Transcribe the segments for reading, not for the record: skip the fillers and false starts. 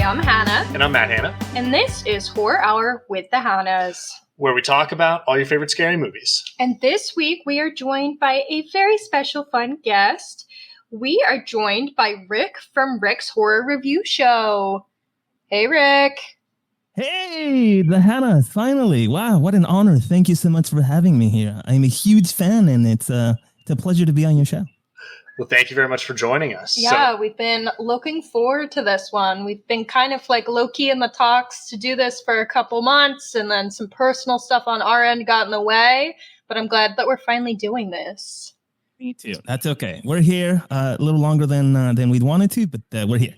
I'm Hannah. And I'm Matt Hannah. And this is Horror Hour with the Hannahs, where we talk about all your favorite scary movies. And this week we are joined by a very special fun guest. We are joined by Rick from Rick's Horror Review Show. Hey, Rick. Hey, the Hannahs, finally. Wow, what an honor. Thank you so much for having me here. I'm a huge fan, and it's a pleasure to be on your show. Well, thank you very much for joining us. Yeah, we've been looking forward to this one. We've been kind of like low-key in the talks to do this for a couple months, and then some personal stuff on our end got in the way, but I'm glad that we're finally doing this. Me too. That's okay. We're here a little longer than we'd wanted to, but we're here.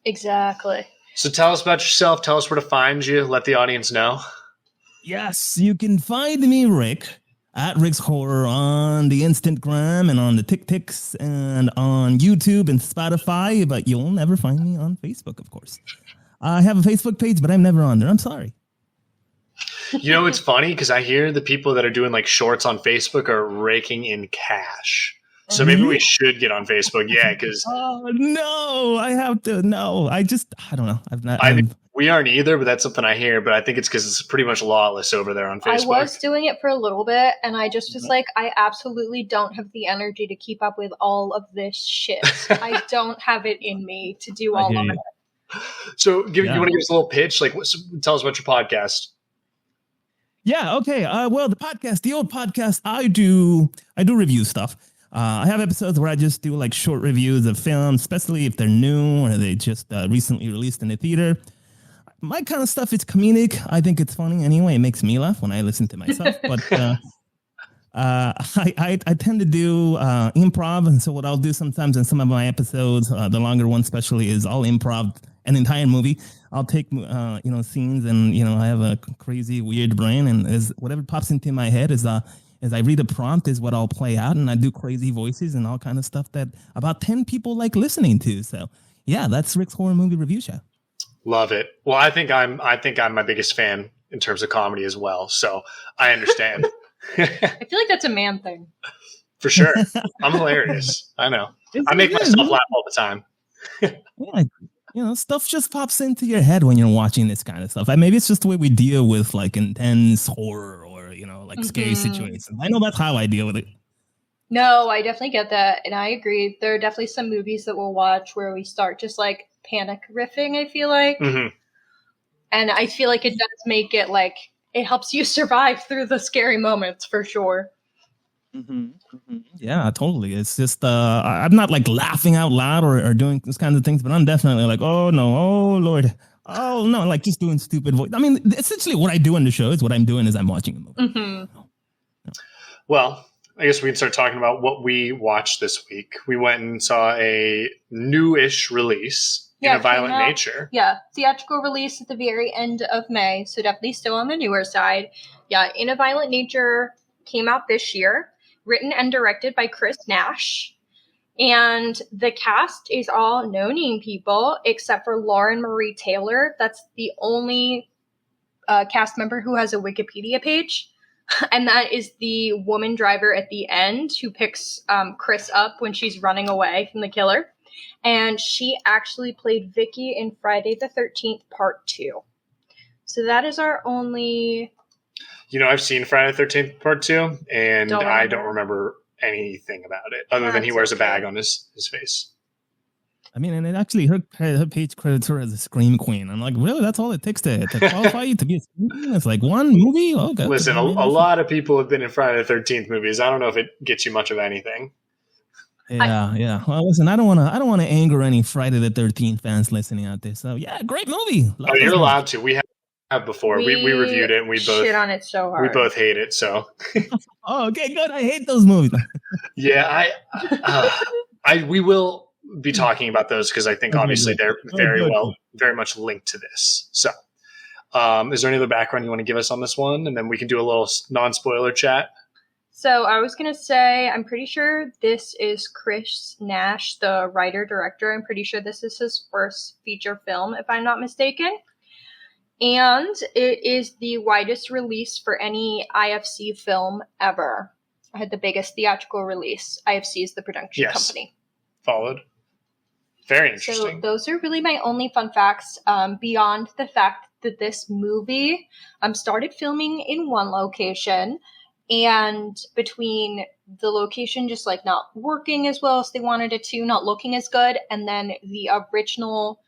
Exactly. So tell us about yourself. Tell us where to find you. Let the audience know. Yes, you can find me, Rick, at Rick's Horror on the Instagram and on the TikToks and on YouTube and Spotify, but you'll never find me on Facebook, of course. I have a Facebook page, but I'm never on there. I'm sorry. You know, it's funny because I hear the people that are doing like shorts on Facebook are raking in cash. So maybe we should get on Facebook. Yeah, because I have to. No, I don't know. We aren't either, but that's something I hear. But I think it's because it's pretty much lawless over there on Facebook. I was doing it for a little bit, and I just was like, I absolutely don't have the energy to keep up with all of this shit. I don't have it in me to do all of it. So, you want to give us a little pitch? Like, tell us about your podcast. Yeah. Okay. Well, the old podcast, I do review stuff. I have episodes where I just do like short reviews of films, especially if they're new or they just recently released in the theater. My kind of stuff is comedic. I think it's funny anyway. It makes me laugh when I listen to myself. But I tend to do improv, and so what I'll do sometimes in some of my episodes, the longer one especially, is I'll improv an entire movie. I'll take scenes, and I have a crazy weird brain, and whatever pops into my head is as I read a prompt is what I'll play out, and I do crazy voices and all kind of stuff that about 10 people like listening to. So yeah, that's Rick's Horror Movie Review Show. Love it. Well, I think I'm my biggest fan in terms of comedy as well. So I understand. I feel like that's a man thing. For sure. I'm hilarious. I know. I make myself laugh all the time. Yeah. Stuff just pops into your head when you're watching this kind of stuff. Maybe it's just the way we deal with like intense horror or, scary situations. I know that's how I deal with it. No, I definitely get that. And I agree. There are definitely some movies that we'll watch where we start just like panic riffing, I feel like. Mm-hmm. And I feel like it does make it like, it helps you survive through the scary moments for sure. Mm-hmm. Mm-hmm. Yeah, totally. It's just, I'm not like laughing out loud or doing these kinds of things, but I'm definitely like, oh no, oh Lord. Oh no, like just doing stupid voice. I mean, essentially what I do in the show is what I'm doing is I'm watching a movie. Mm-hmm. Well, I guess we can start talking about what we watched this week. We went and saw a new-ish release in A Violent Nature. Yeah, theatrical release at the very end of May, so definitely still on the newer side. Yeah, In a Violent Nature came out this year, written and directed by Chris Nash. And the cast is all no-name people, except for Lauren Marie Taylor. That's the only cast member who has a Wikipedia page. And that is the woman driver at the end who picks Chris up when she's running away from the killer. And she actually played Vicky in Friday the 13th, Part 2. So that is our only... I've seen Friday the 13th, Part 2, and I don't remember anything about it other than he wears a bag on his face. I mean, and it actually, her page credits her as a scream queen. I'm like, really? That's all it takes to qualify you to be a scream queen? It's like one movie? Okay. Listen, a lot of people have been in Friday the 13th movies. I don't know if it gets you much of anything. Yeah. Well, listen, I don't want to anger any Friday the 13th fans listening out there. So yeah, great movie. You're allowed to. We have before. We reviewed it and we both shit on it so hard. We both hate it. So. Oh, okay, good. I hate those movies. Yeah, we will be talking about those because I think obviously they're very much linked to this. So, is there any other background you want to give us on this one, and then we can do a little non-spoiler chat? So I was going to say, I'm pretty sure this is Chris Nash, the writer-director. I'm pretty sure this is his first feature film, if I'm not mistaken. And it is the widest release for any IFC film ever. I had the biggest theatrical release. IFC is the production company. Followed. Very So interesting. those are really my only fun facts, beyond the fact that this movie started filming in one location, and between the location just like not working as well as they wanted it to, not looking as good, and then the original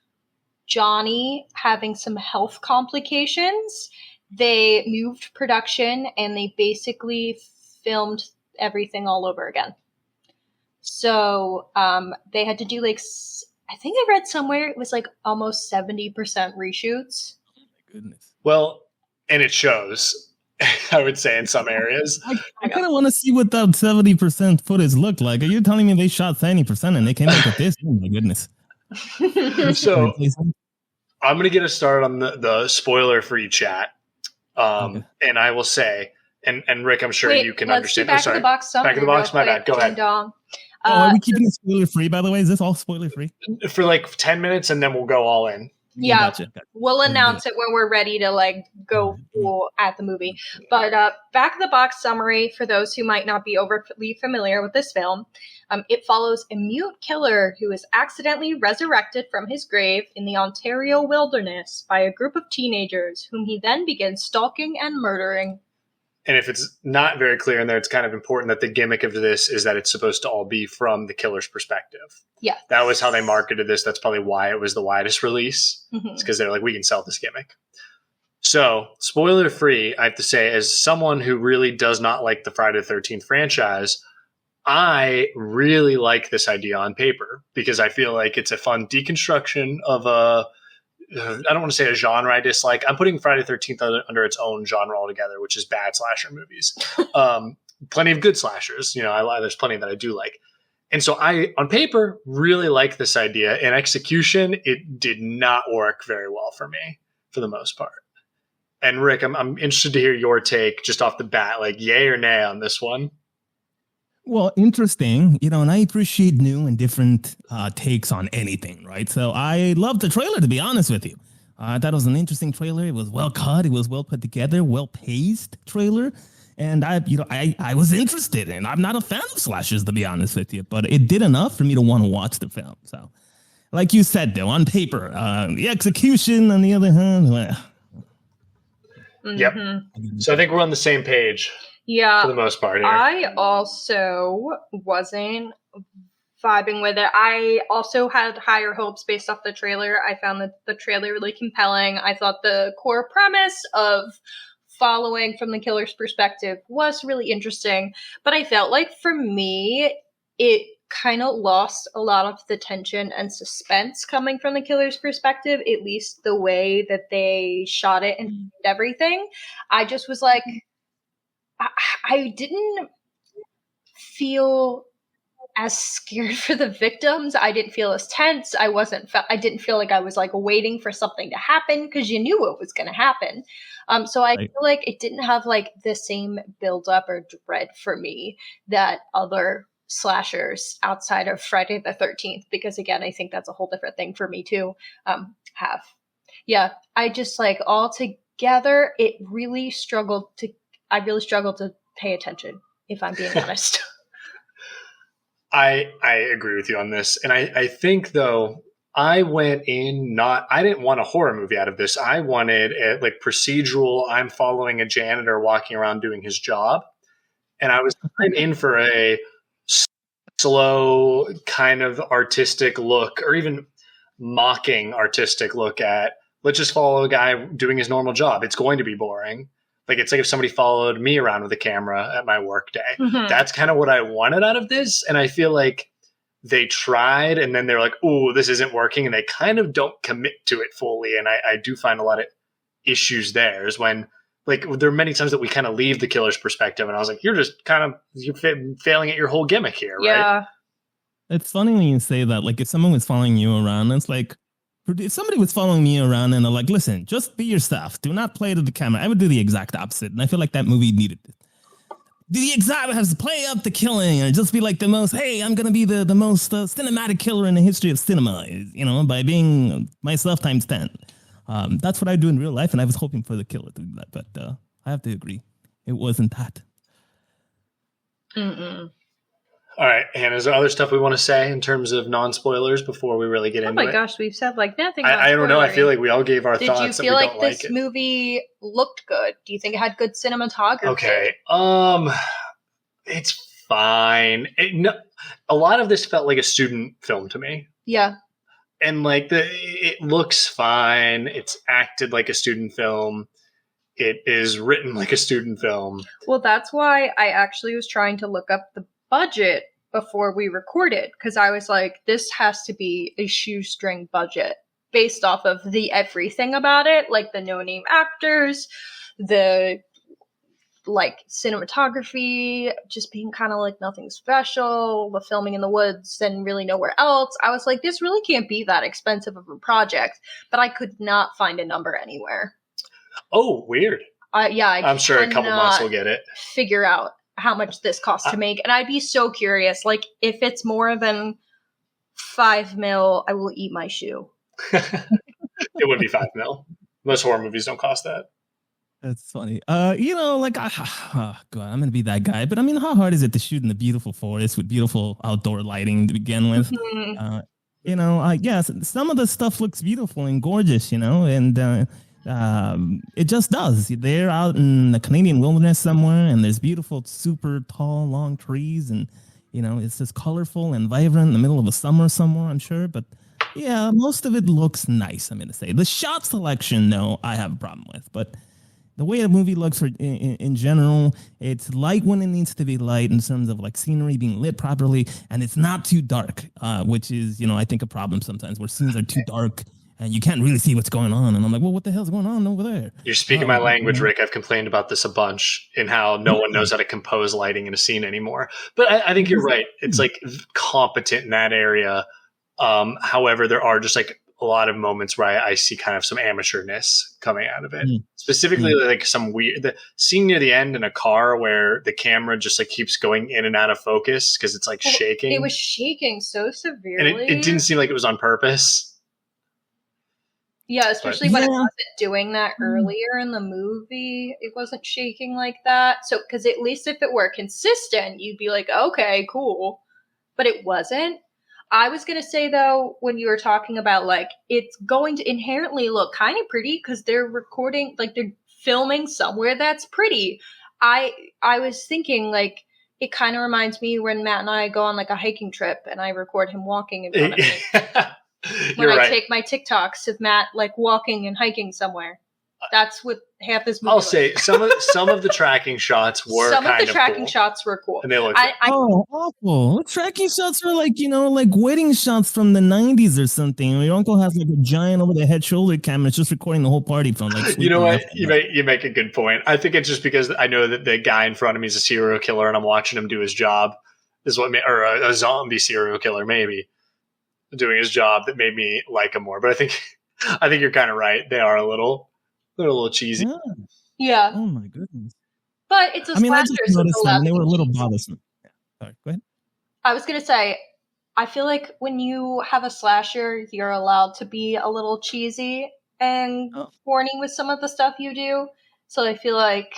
Johnny having some health complications, they moved production and they basically filmed everything all over again. So they had to do like, I think I read somewhere it was like almost 70% reshoots. Oh my goodness. Well, and it shows, I would say, in some areas. I kind of want to see what that 70% footage looked like. Are you telling me they shot 70% and they came up with this? Oh my goodness. So I'm going to get us started on the spoiler-free chat. Okay. And I will say, and Rick, I'm sure you can understand. Back of the box. Back of the box. My bad. Go ahead. Are we keeping it spoiler free, by the way? Is this all spoiler free? For like 10 minutes and then we'll go all in. Yeah, Gotcha. We'll announce it when we're ready to like go full at the movie. But back of the box summary for those who might not be overly familiar with this film. It follows a mute killer who is accidentally resurrected from his grave in the Ontario wilderness by a group of teenagers whom he then begins stalking and murdering. And if it's not very clear in there, it's kind of important that the gimmick of this is that it's supposed to all be from the killer's perspective. Yeah. That was how they marketed this. That's probably why it was the widest release. Mm-hmm. It's because they're like, we can sell this gimmick. So, spoiler free, I have to say, as someone who really does not like the Friday the 13th franchise, I really like this idea on paper because I feel like it's a fun deconstruction of I don't want to say a genre I dislike. I'm putting Friday the 13th under its own genre altogether, which is bad slasher movies. Plenty of good slashers. There's plenty that I do like. And so I, on paper, really like this idea. In execution, it did not work very well for me for the most part. And Rick, I'm interested to hear your take just off the bat, like yay or nay on this one. Well, interesting, and I appreciate new and different takes on anything, right? So I loved the trailer, to be honest with you. I thought it was an interesting trailer. It was well cut. It was well put together, well paced trailer. And I was interested in. I'm not a fan of slashers, to be honest with you, but it did enough for me to want to watch the film. So, like you said, though, on paper, the execution, on the other hand, Yep. So I think we're on the same page. Yeah, for the most part here. I also wasn't vibing with it. I also had higher hopes based off the trailer. I found the trailer really compelling. I thought the core premise of following from the killer's perspective was really interesting. But I felt like for me, it kind of lost a lot of the tension and suspense coming from the killer's perspective, at least the way that they shot it and everything. I just was like, I didn't feel as scared for the victims. I didn't feel as tense. I didn't feel like I was like waiting for something to happen because you knew what was going to happen. So I feel like it didn't have like the same build up or dread for me that other slashers outside of Friday the 13th, because again, I think that's a whole different thing for me too, have. Yeah. I just like all together, I really struggled to pay attention, if I'm being honest. I agree with you on this. And I think, though, I went in I didn't want a horror movie out of this. I wanted a like procedural, I'm following a janitor walking around doing his job. And I was in for a slow kind of artistic look, or even mocking artistic look at, let's just follow a guy doing his normal job. It's going to be boring. Like, it's like if somebody followed me around with a camera at my work day. Mm-hmm. That's kind of what I wanted out of this. And I feel like they tried and then they're like, oh, this isn't working. And they kind of don't commit to it fully. And I do find a lot of issues there is when, like, there are many times that we kind of leave the killer's perspective. And I was like, you're failing at your whole gimmick here, right? Yeah. It's funny when you say that. Like, if someone was following you around, it's like, if somebody was following me around and they're like, listen, just be yourself. Do not play to the camera. I would do the exact opposite. And I feel like that movie needed it. The exact has to play up the killing and just be like the most, hey, I'm going to be the most cinematic killer in the history of cinema, by being myself times 10. That's what I do in real life. And I was hoping for the killer to do that. But I have to agree. It wasn't that. Mm-mm. All right, Hannah, is there other stuff we want to say in terms of non-spoilers before we really get Oh into it? my gosh, we've said like nothing. I don't know. I feel non-spoilery. like we all gave our Did thoughts you that feel we like don't this like it. movie looked good? Do you think it had good cinematography? Okay. It's fine. A lot of this felt like a student film to me. Yeah. And like it looks fine. It's acted like a student film. It is written like a student film. Well, that's why I actually was trying to look up the budget before we recorded, because I was like, this has to be a shoestring budget based off of the everything about it, like the no-name actors, the like cinematography just being kind of like nothing special, the filming in the woods and really nowhere else. I was like, this really can't be that expensive of a project, but I could not find a number anywhere. Oh, weird. I'm sure a couple months will get it. Figure out how much this costs to make, and I'd be so curious. Like, if it's more than $5 million, I will eat my shoe. It would be $5 million. Most horror movies don't cost that. That's funny. Like, God, I'm gonna be that guy. But I mean, how hard is it to shoot in the beautiful forest with beautiful outdoor lighting to begin with? Yes, some of the stuff looks beautiful and gorgeous, and it just does. They're out in the Canadian wilderness somewhere, and there's beautiful, super tall, long trees, and it's just colorful and vibrant in the middle of a summer somewhere, I'm sure. But yeah, most of it looks nice. I'm gonna say the shot selection, no, I have a problem with, but the way the movie looks in general, it's light when it needs to be light in terms of like scenery being lit properly, and it's not too dark, which is, I think a problem sometimes where scenes are too dark and you can't really see what's going on. And I'm like, well, what the hell's going on over there? You're speaking my language, Rick. I've complained about this a bunch in how no one knows how to compose lighting in a scene anymore. But I think you're right. It's like competent in that area. However, there are just like a lot of moments where I see kind of some amateurness coming out of it. Specifically, like some the scene near the end in a car where the camera just like keeps going in and out of focus because it's like shaking. It was shaking so severely. And it didn't seem like it was on purpose. Yeah, especially when it wasn't doing that earlier in the movie. It wasn't shaking like that. So, because at least if it were consistent, you'd be like, okay, cool. But it wasn't. I was going to say, though, when you were talking about, like, it's going to inherently look kind of pretty because they're recording, like, they're filming somewhere that's pretty. I was thinking, like, it kind of reminds me when Matt and I go on, like, a hiking trip and I record him walking in front of me. When I take my TikToks of Matt, like, walking and hiking somewhere. That's what half this movie. I'll say some of the tracking shots were shots were cool, and they looked. Awful! The tracking shots were like like wedding shots from the '90s or something. Your uncle has like a giant over the head shoulder camera, it's just recording the whole party from like. You know what? You make a good point. I think it's just because I know that the guy in front of me is a serial killer, and I'm watching him do his job. Is what or a zombie serial killer maybe doing his job that made me like him more. But I think you're kind of right. They are a little cheesy. Yeah. Oh my goodness. But it's a slasher. I just noticed them. They were a little bothersome. Sorry, go ahead. I was gonna say, I feel like when you have a slasher, you're allowed to be a little cheesy and corny with some of the stuff you do. So I feel like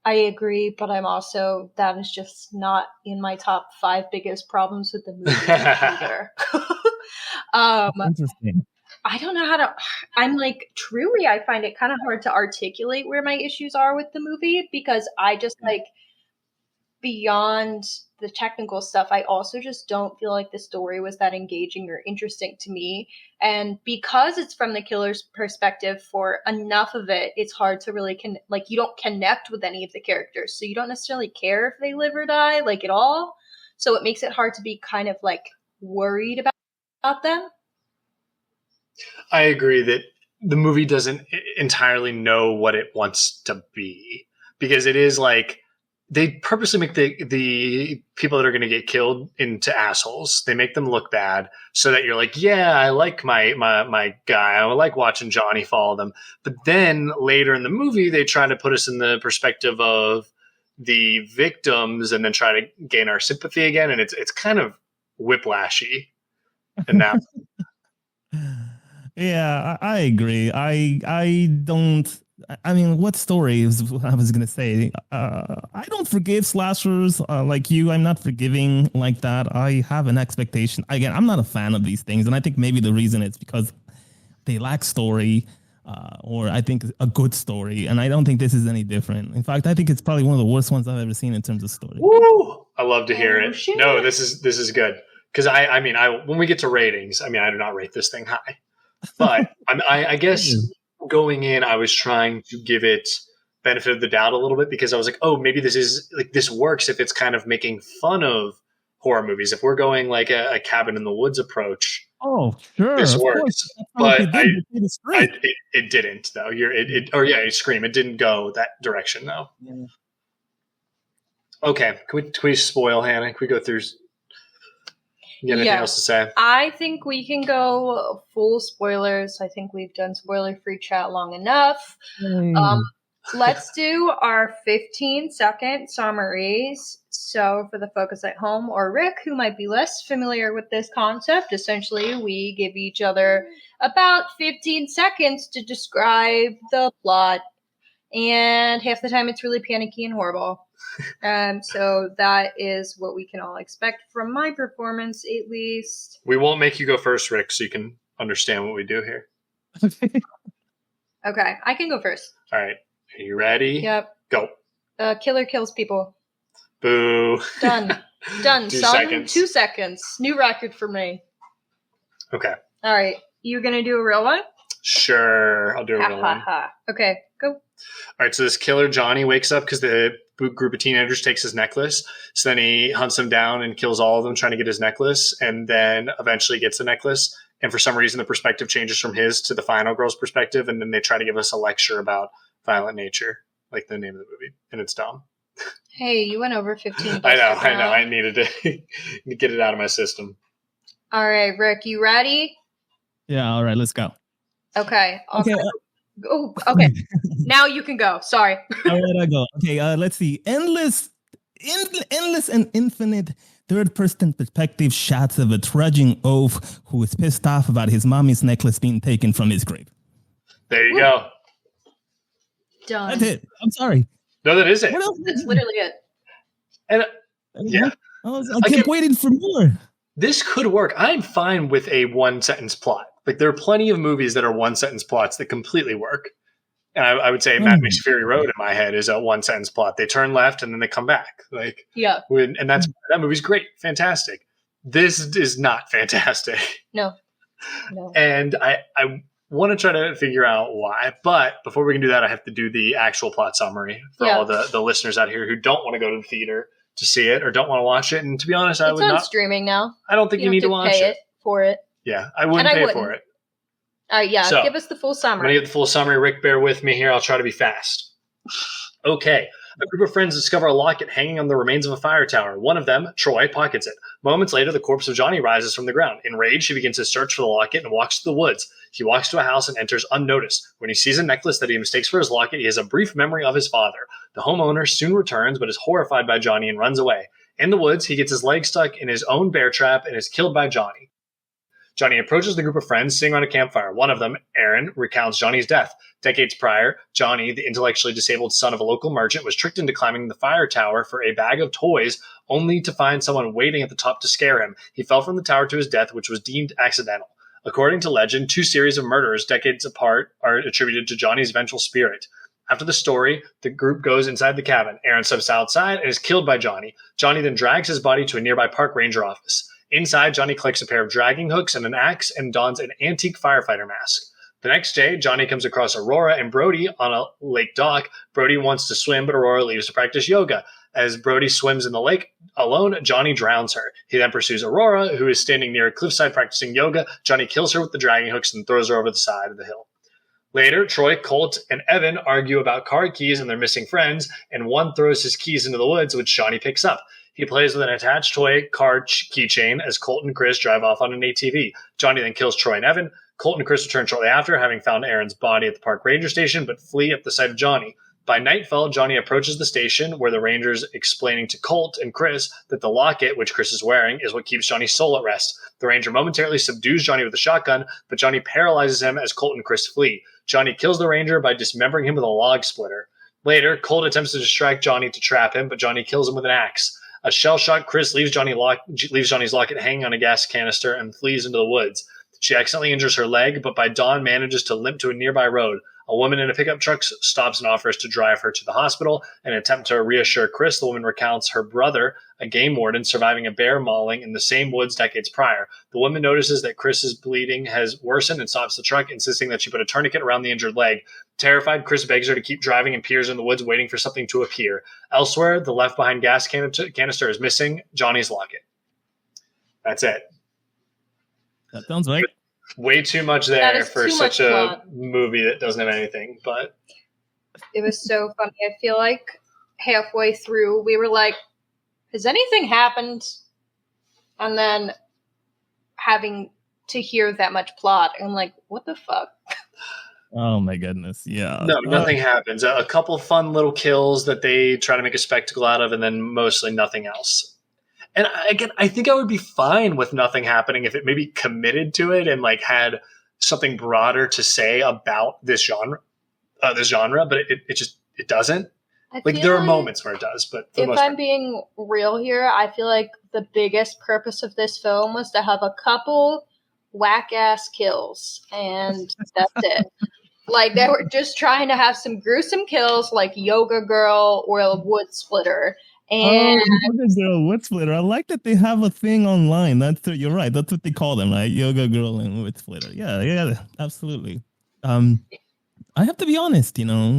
I agree, but I'm also, that is just not in my top 5 biggest problems with the movie either. Interesting. I don't know how to, I'm like, truly, I find it kind of hard to articulate where my issues are with the movie because I just like, beyond the technical stuff, I also just don't feel like the story was that engaging or interesting to me. And because it's from the killer's perspective for enough of it, it's hard to really you don't connect with any of the characters. So you don't necessarily care if they live or die, like at all. So it makes it hard to be kind of like worried about them. I agree that the movie doesn't entirely know what it wants to be because it is like they purposely make the people that are going to get killed into assholes. They make them look bad so that you're like, yeah, I like my guy. I like watching Johnny follow them. But then later in the movie, they try to put us in the perspective of the victims and then try to gain our sympathy again. And it's kind of whiplashy in that. Yeah, I agree. I don't I mean, what story is what I was going to say? I don't forgive slashers like you. I'm not forgiving like that. I have an expectation. Again, I'm not a fan of these things. And I think maybe the reason it's because they lack story or I think a good story. And I don't think this is any different. In fact, I think it's probably one of the worst ones I've ever seen in terms of story. Woo! I love to hear it. Shit. No, this is good. Because I mean, when we get to ratings, I mean, I do not rate this thing high. But I guess going in, I was trying to give it benefit of the doubt a little bit because I was like, oh, maybe this works if it's kind of making fun of horror movies. If we're going like a cabin in the woods approach, oh sure, this of works. Course. But it didn't though. Scream. It didn't go that direction though. Yeah. Okay, can we spoil Hannah? Can we go through? You got anything else to say? I think we can go full spoilers. I think we've done spoiler-free chat long enough. Let's do our 15-second summaries. So for the folks at home or Rick, who might be less familiar with this concept, essentially we give each other about 15 seconds to describe the plot. And half the time it's really panicky and horrible. So that is what we can all expect from my performance, at least. We won't make you go first, Rick, so you can understand what we do here. Okay, I can go first. All right. Are you ready? Yep. Go. Killer kills people. Boo. Done. Done. 2 son. seconds. 2 seconds. New record for me. Okay. All right. You gonna do a real one? Sure. I'll do a real one. Okay, go. All right. So this killer, Johnny, wakes up because the group of teenagers takes his necklace. So then he hunts them down and kills all of them trying to get his necklace, and then eventually gets the necklace. And for some reason, the perspective changes from his to the final girl's perspective, and then they try to give us a lecture about violent nature, like the name of the movie, and it's dumb. Hey, you went over 15. I know. I needed to get it out of my system. All right, Rick, you ready? Yeah. All right. Let's go. Okay. Okay. Okay. Now you can go. Sorry. All right, I go. Okay. Let's see. Endless and infinite third-person perspective shots of a trudging oaf who is pissed off about his mommy's necklace being taken from his grave. There you go. Done. That's it. I'm sorry. No, that is it. What else? That's literally it. And yeah, I kept waiting for more. This could work. I'm fine with a one-sentence plot. Like, there are plenty of movies that are one-sentence plots that completely work. And I would say Mad Max Fury Road in my head is a one-sentence plot. They turn left and then they come back. Like, yeah. And that movie's great. Fantastic. This is not fantastic. No. And I want to try to figure out why. But before we can do that, I have to do the actual plot summary for all the listeners out here who don't want to go to the theater to see it or don't want to watch it. And to be honest, I would not. It's on streaming now. I don't think you need to watch it for it. Yeah, I wouldn't pay for it. All right, So, give us the full summary. I'm going to give the full summary. Rick, bear with me here. I'll try to be fast. Okay. A group of friends discover a locket hanging on the remains of a fire tower. One of them, Troy, pockets it. Moments later, the corpse of Johnny rises from the ground. Enraged, he begins his search for the locket and walks to the woods. He walks to a house and enters unnoticed. When he sees a necklace that he mistakes for his locket, he has a brief memory of his father. The homeowner soon returns, but is horrified by Johnny and runs away. In the woods, he gets his leg stuck in his own bear trap and is killed by Johnny. Johnny approaches the group of friends sitting around a campfire. One of them, Aaron, recounts Johnny's death. Decades prior, Johnny, the intellectually disabled son of a local merchant, was tricked into climbing the fire tower for a bag of toys, only to find someone waiting at the top to scare him. He fell from the tower to his death, which was deemed accidental. According to legend, 2 series of murders decades apart are attributed to Johnny's vengeful spirit. After the story, the group goes inside the cabin. Aaron steps outside and is killed by Johnny. Johnny then drags his body to a nearby park ranger office. Inside, Johnny collects a pair of dragging hooks and an axe and dons an antique firefighter mask. The next day, Johnny comes across Aurora and Brody on a lake dock. Brody wants to swim, but Aurora leaves to practice yoga. As Brody swims in the lake alone, Johnny drowns her. He then pursues Aurora, who is standing near a cliffside practicing yoga. Johnny kills her with the dragging hooks and throws her over the side of the hill. Later, Troy, Colt, and Evan argue about car keys and their missing friends, and one throws his keys into the woods, which Johnny picks up. He plays with an attached toy car keychain as Colt and Chris drive off on an ATV. Johnny then kills Troy and Evan. Colt and Chris return shortly after, having found Aaron's body at the park ranger station, but flee at the sight of Johnny. By nightfall, Johnny approaches the station, where the rangers explaining to Colt and Chris that the locket, which Chris is wearing, is what keeps Johnny's soul at rest. The ranger momentarily subdues Johnny with a shotgun, but Johnny paralyzes him as Colt and Chris flee. Johnny kills the ranger by dismembering him with a log splitter. Later, Colt attempts to distract Johnny to trap him, but Johnny kills him with an axe. A shell-shocked Chris leaves Johnny's locket hanging on a gas canister and flees into the woods. She accidentally injures her leg, but by dawn manages to limp to a nearby road. A woman in a pickup truck stops and offers to drive her to the hospital. In an attempt to reassure Chris, the woman recounts her brother, a game warden, surviving a bear mauling in the same woods decades prior. The woman notices that Chris's bleeding has worsened and stops the truck, insisting that she put a tourniquet around the injured leg. Terrified, Chris begs her to keep driving and peers in the woods, waiting for something to appear. Elsewhere, the left-behind gas canister is missing Johnny's locket. That's it. That sounds right. Way too much there for such a movie that doesn't have anything, but it was so funny. I feel like halfway through we were like, has anything happened? And then having to hear that much plot, I'm like, what the fuck? Oh my goodness. Yeah. No, nothing happens. A couple fun little kills that they try to make a spectacle out of, and then mostly nothing else. And again, I think I would be fine with nothing happening if it maybe committed to it and like had something broader to say about this genre. But it doesn't. Like there are moments where it does, but if I'm being real here, I feel like the biggest purpose of this film was to have a couple whack ass kills, and that's it. Like they were just trying to have some gruesome kills, like Yoga Girl or a Wood Splitter. And Yoga Girl, Wood Splitter. I like that they have a thing online. You're right. That's what they call them, right? Yoga Girl and Wood Splitter. Yeah, absolutely. I have to be honest, I don't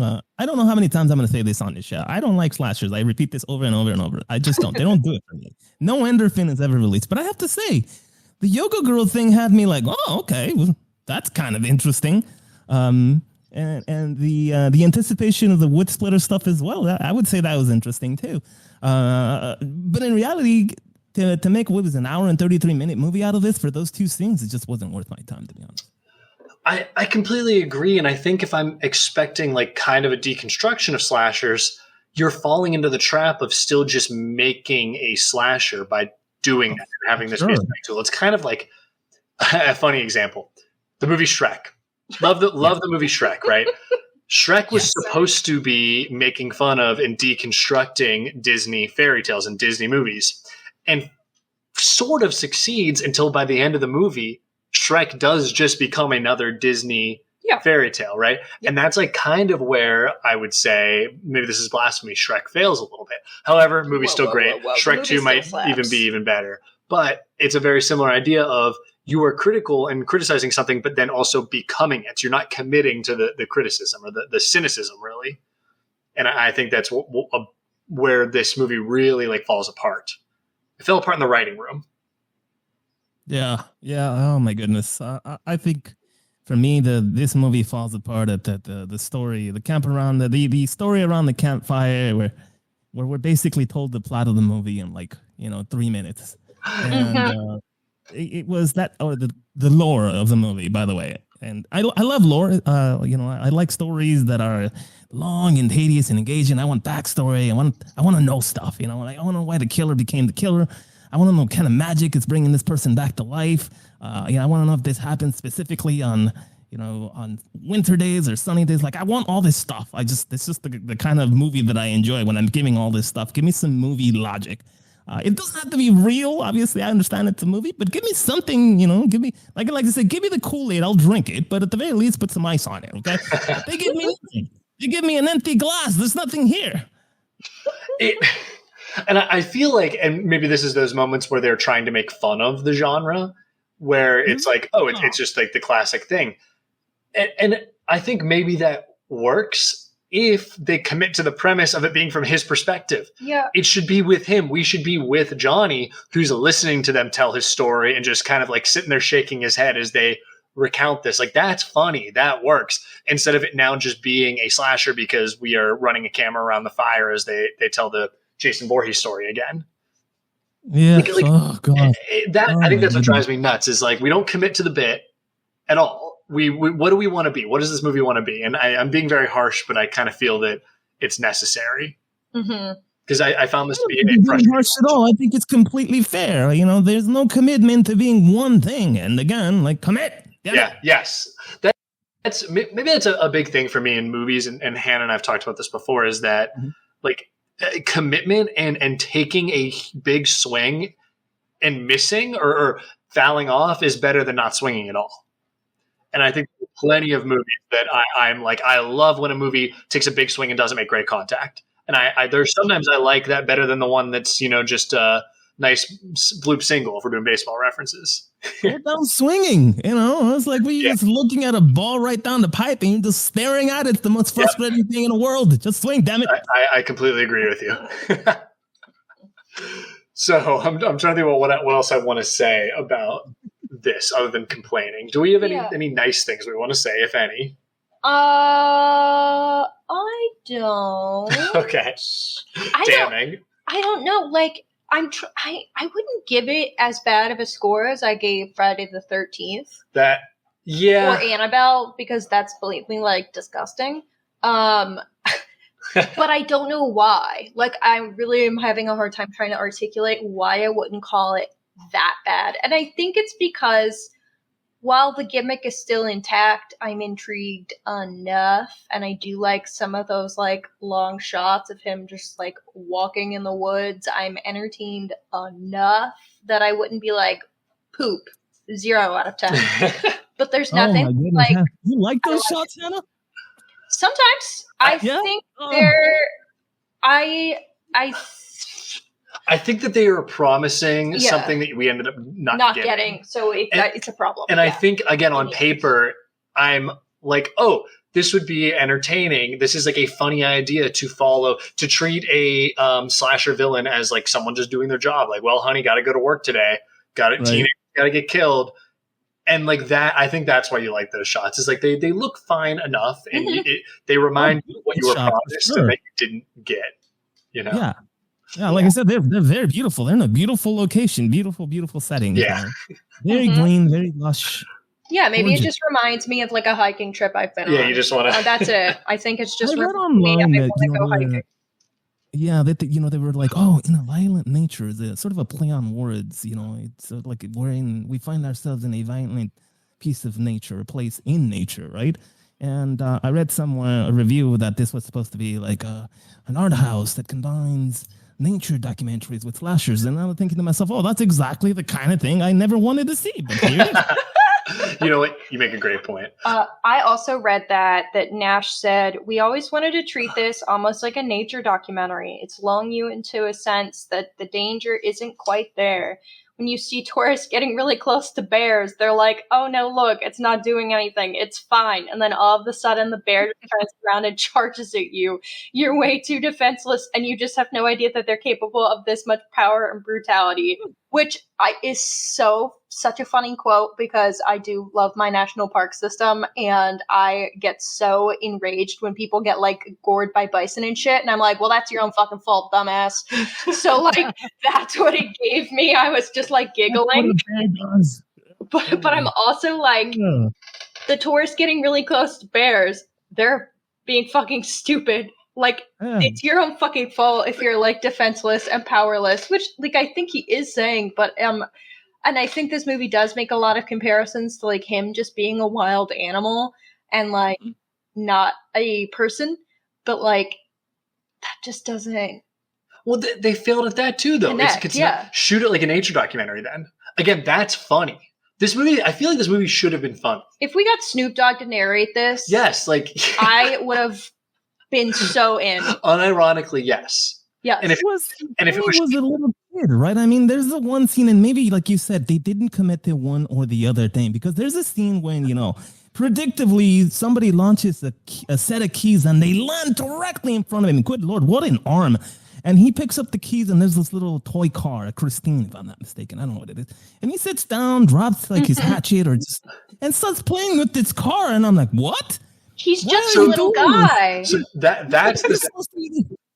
know how many times I'm going to say this on this show. I don't like slashers. I repeat this over and over and over. I just don't. They don't do it for me. No endorphin is ever released. But I have to say, the Yoga Girl thing had me like, oh, okay, well, that's kind of interesting. And the anticipation of the Wood Splitter stuff as well. I would say that was interesting too. But in reality, to make what was an hour and 33-minute movie out of this for those two scenes, it just wasn't worth my time, to be honest. I completely agree. And I think if I'm expecting like kind of a deconstruction of slashers, you're falling into the trap of still just making a slasher by doing that and having this tool. It's kind of like a funny example. The movie Shrek. Love the movie Shrek, right? Shrek was supposed to be making fun of and deconstructing Disney fairy tales and Disney movies, and sort of succeeds until by the end of the movie, Shrek does just become another Disney fairy tale, right? And that's like kind of where I would say, maybe this is blasphemy, Shrek fails a little bit. However, movie's still great. Shrek 2 might even be even better. But it's a very similar idea of you are critical and criticizing something, but then also becoming it. You're not committing to the criticism or the cynicism, really. And I think that's where this movie really like falls apart. It fell apart in the writing room. Yeah. Oh my goodness. I think for me, this movie falls apart at the story, the camp around the story around the campfire, where we're basically told the plot of the movie in 3 minutes, and it was that or the lore of the movie, by the way. And I love lore. I like stories that are long and tedious and engaging. I want backstory. I want to know stuff. I want to know why the killer became the killer. I want to know what kind of magic is bringing this person back to life. I want to know if this happens specifically on winter days or sunny days. Like, I want all this stuff. It's just the kind of movie that I enjoy when I'm giving all this stuff. Give me some movie logic. It doesn't have to be real. Obviously, I understand it's a movie, but give me something, give me, like I said, give me the Kool-Aid. I'll drink it, but at the very least, put some ice on it, okay? They give me nothing. They give me an empty glass. There's nothing here. And I feel like, and maybe this is those moments where they're trying to make fun of the genre, where it's like, it's just like the classic thing. And I think maybe that works if they commit to the premise of it being from his perspective. Yeah. It should be with him. We should be with Johnny, who's listening to them tell his story and just kind of like sitting there shaking his head as they recount this. Like, that's funny. That works. Instead of it now just being a slasher because we are running a camera around the fire as they tell the Jason Voorhees story again. Yeah. Oh God. I think that's what drives me nuts is like, we don't commit to the bit at all. We what do we want to be? What does this movie want to be? And I'm being very harsh, but I kind of feel that it's necessary. Because I found this to be frustrating. Harsh at all. I think it's completely fair. There's no commitment to being one thing. And again, like, commit. Yes. maybe that's a big thing for me in movies, and Hannah and I've talked about this before, is that like commitment and taking a big swing and missing or fouling off is better than not swinging at all. And I think there's plenty of movies that I'm like, I love when a movie takes a big swing and doesn't make great contact. And there's sometimes I like that better than the one that's, just a nice bloop single if we're doing baseball references. Go down swinging, it's like you're just looking at a ball right down the pipe and you're just staring at it. It's the most frustrating thing in the world. Just swing, damn it. I completely agree with you. So I'm trying to think about what else I want to say about this other than complaining. Do we have any nice things we want to say, if any? I don't. Okay. Damning. I don't know. Like, I wouldn't give it as bad of a score as I gave Friday the 13th. Or Annabelle, because that's blatantly like disgusting. But I don't know why. Like, I really am having a hard time trying to articulate why I wouldn't call it that bad. And I think it's because while the gimmick is still intact, I'm intrigued enough. And I do like some of those like long shots of him just like walking in the woods. I'm entertained enough that I wouldn't be like, poop, 0 out of 10. But there's nothing like... You like those shots, Hannah? Sometimes I think they're. I think that they are promising something that we ended up not getting. So it's a problem. And I think again on paper, I'm like, oh, this would be entertaining. This is like a funny idea to treat a slasher villain as like someone just doing their job. Like, well, honey, got to go to work today. Teenager got to get killed. And like that, I think that's why you like those shots. Is like they look fine enough, and they remind you what you were promised and that you didn't get. Yeah. Like I said, they're very beautiful. They're in a beautiful location, beautiful setting. Yeah, very green, very lush. Yeah, maybe it just reminds me of like a hiking trip I've been on. Yeah, you just want to. That's it. I think it's just. I read online that go hiking. Yeah, they were like, oh, in a violent nature is a sort of a play on words. It's like we find ourselves in a violent piece of nature, a place in nature, right? And I read somewhere a review that this was supposed to be like an art house that combines nature documentaries with slashers. And I was thinking to myself, oh, that's exactly the kind of thing I never wanted to see. But here it is. You know what? You make a great point. I also read that Nash said, we always wanted to treat this almost like a nature documentary. It's lulling you into a sense that the danger isn't quite there. When you see tourists getting really close to bears, they're like, oh no, look, it's not doing anything. It's fine. And then all of a sudden the bear turns around and charges at you. You're way too defenseless and you just have no idea that they're capable of this much power and brutality, which is such a funny quote because I do love my national park system and I get so enraged when people get like gored by bison and shit. And I'm like, well, that's your own fucking fault, dumbass. So like, that's what it gave me. I was just like giggling. But I'm also like, the tourists getting really close to bears, they're being fucking stupid. Like, it's your own fucking fault if you're like defenseless and powerless, which like I think he is saying, but and I think this movie does make a lot of comparisons to like him just being a wild animal and like not a person, but like that just doesn't. Well, they failed at that too, though. It's not, shoot it like a nature documentary. Then again, that's funny. This movie, I feel like this movie should have been fun. If we got Snoop Dogg to narrate this, yes, like I would have been so in. Unironically, yes. Yeah, if it was a little kid, right? I mean, there's the one scene, and maybe, like you said, they didn't commit to one or the other thing because there's a scene when predictably somebody launches a set of keys and they land directly in front of him. Good Lord, what an arm! And he picks up the keys and there's this little toy car, a Christine, if I'm not mistaken. I don't know what it is. And he sits down, drops like his hatchet and starts playing with this car. And I'm like, what? He's just a little guy. So that's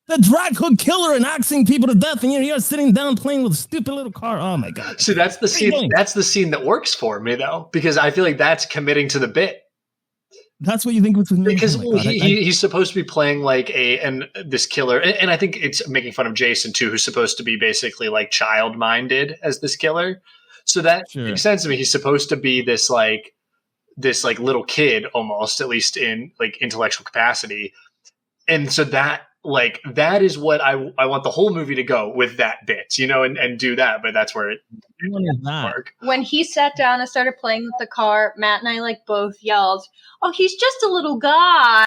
the drag hook killer and axing people to death, and you're here sitting down playing with a stupid little car. Oh my god! So that's the scene. That's the scene that works for me, though, because I feel like that's committing to the bit. That's what you think was because he's supposed to be playing like this killer, and I think it's making fun of Jason too, who's supposed to be basically like child-minded as this killer. So that makes sense to me. He's supposed to be this like this like little kid almost, at least in like intellectual capacity. And so that is what I want the whole movie to go with, that bit, you know, and do that. But that's where it work. When he sat down and started playing with the car, Matt and I like both yelled, "Oh, he's just a little guy."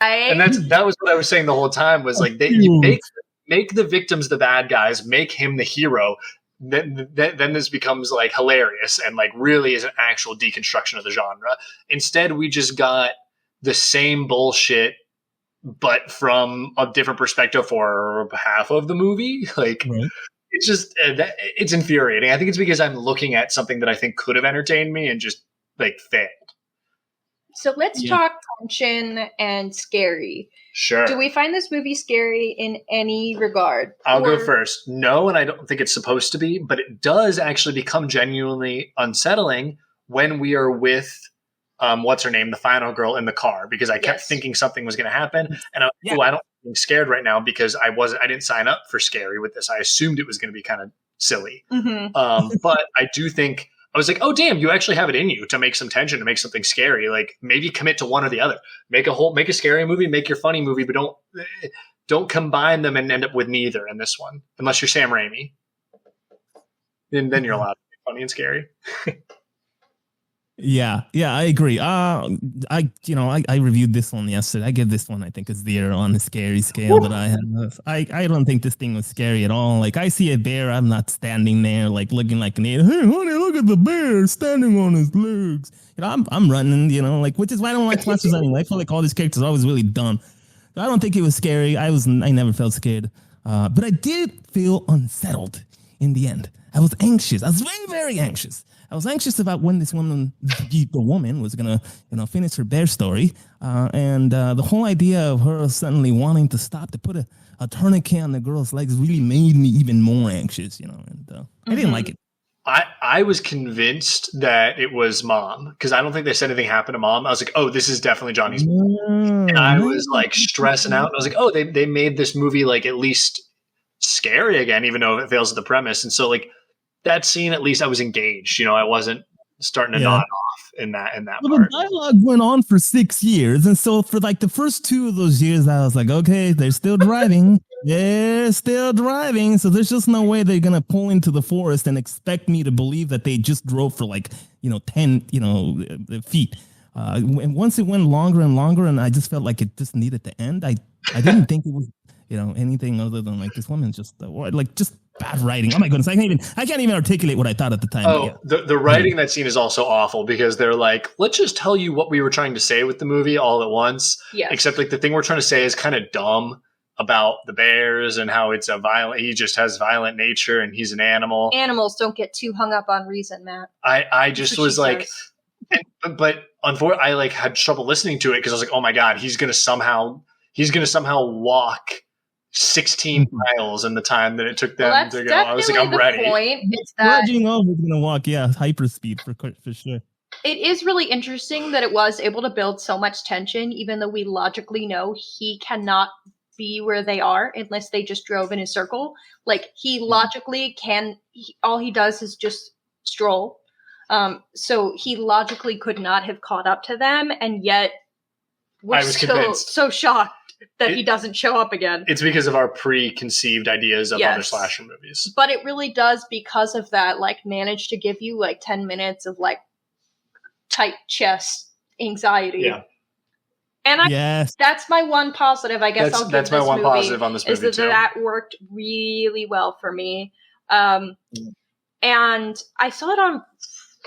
And that was what I was saying the whole time, was like, you make the victims the bad guys, make him the hero. Then this becomes like hilarious and like really is an actual deconstruction of the genre. Instead, we just got the same bullshit, but from a different perspective for half of the movie. Like, right. It's just it's infuriating. I think it's because I'm looking at something that I think could have entertained me and just like failed. So let's talk tension and scary. Sure. Do we find this movie scary in any regard? I'll go first. No, and I don't think it's supposed to be, but it does actually become genuinely unsettling when we are with what's her name, the final girl in the car, because I kept thinking something was going to happen, and I don't be scared right now because I didn't sign up for scary with this. I assumed it was going to be kind of silly, but I do think. I was like, oh, damn, you actually have it in you to make some tension, to make something scary. Like, maybe commit to one or the other. Make a scary movie, make your funny movie, but don't combine them and end up with neither in this one. Unless you're Sam Raimi. And then you're allowed to be funny and scary. Yeah, I agree. I reviewed this one yesterday. I give this one, I think, a 0 on the scary scale that I have. I don't think this thing was scary at all. Like, I see a bear, I'm not standing there like looking like an idiot. Hey, honey, look at the bear standing on his legs. You know, I'm running. You know, like, which is why I don't like monsters anyway. I feel like all these characters are always really dumb. So I don't think it was scary. I never felt scared, but I did feel unsettled in the end. I was anxious. I was very, very anxious. I was anxious about when this woman, the woman, was gonna, finish her bear story, and the whole idea of her suddenly wanting to stop to put a tourniquet on the girl's legs really made me even more anxious, and I didn't like it. I was convinced that it was Mom, because I don't think they said anything happened to Mom. I was like, oh, this is definitely Johnny's movie. And I was like stressing out. And I was like, oh, they made this movie like at least scary again, even though it fails at the premise. And so like, that scene, at least I was engaged. I wasn't starting to nod off in that well, part. The dialogue went on for 6 years, and so for like the first 2 of those years, I was like, okay, they're still driving. They're still driving. So there's just no way they're gonna pull into the forest and expect me to believe that they just drove for like 10 feet. And once it went longer and longer, and I just felt like it just needed to end. I didn't think it was anything other than like this woman's just just bad writing. Oh my goodness, I can't even articulate what I thought at the time. Oh, the writing in that scene is also awful, because they're like, let's just tell you what we were trying to say with the movie all at once. Yes. Except like the thing we're trying to say is kind of dumb about the bears and how it's he just has violent nature and he's an animal. Animals don't get too hung up on reason, Matt. I just was like, but unfortunately, I like had trouble listening to it because I was like, oh my God, he's gonna somehow walk 16 miles in the time that it took them to go. I was like, I'm ready. Point. It's that is gonna walk, hyper speed for sure. It is really interesting that it was able to build so much tension, even though we logically know he cannot be where they are unless they just drove in a circle. Like, he logically all he does is just stroll. So he logically could not have caught up to them, and yet we're so shocked that he doesn't show up again. It's because of our preconceived ideas of other slasher movies. But it really does, because of that, like, manage to give you like 10 minutes of like tight chest anxiety. Yeah. And that's my one positive, I guess. That's my one positive on this movie, is that worked really well for me. And I saw it on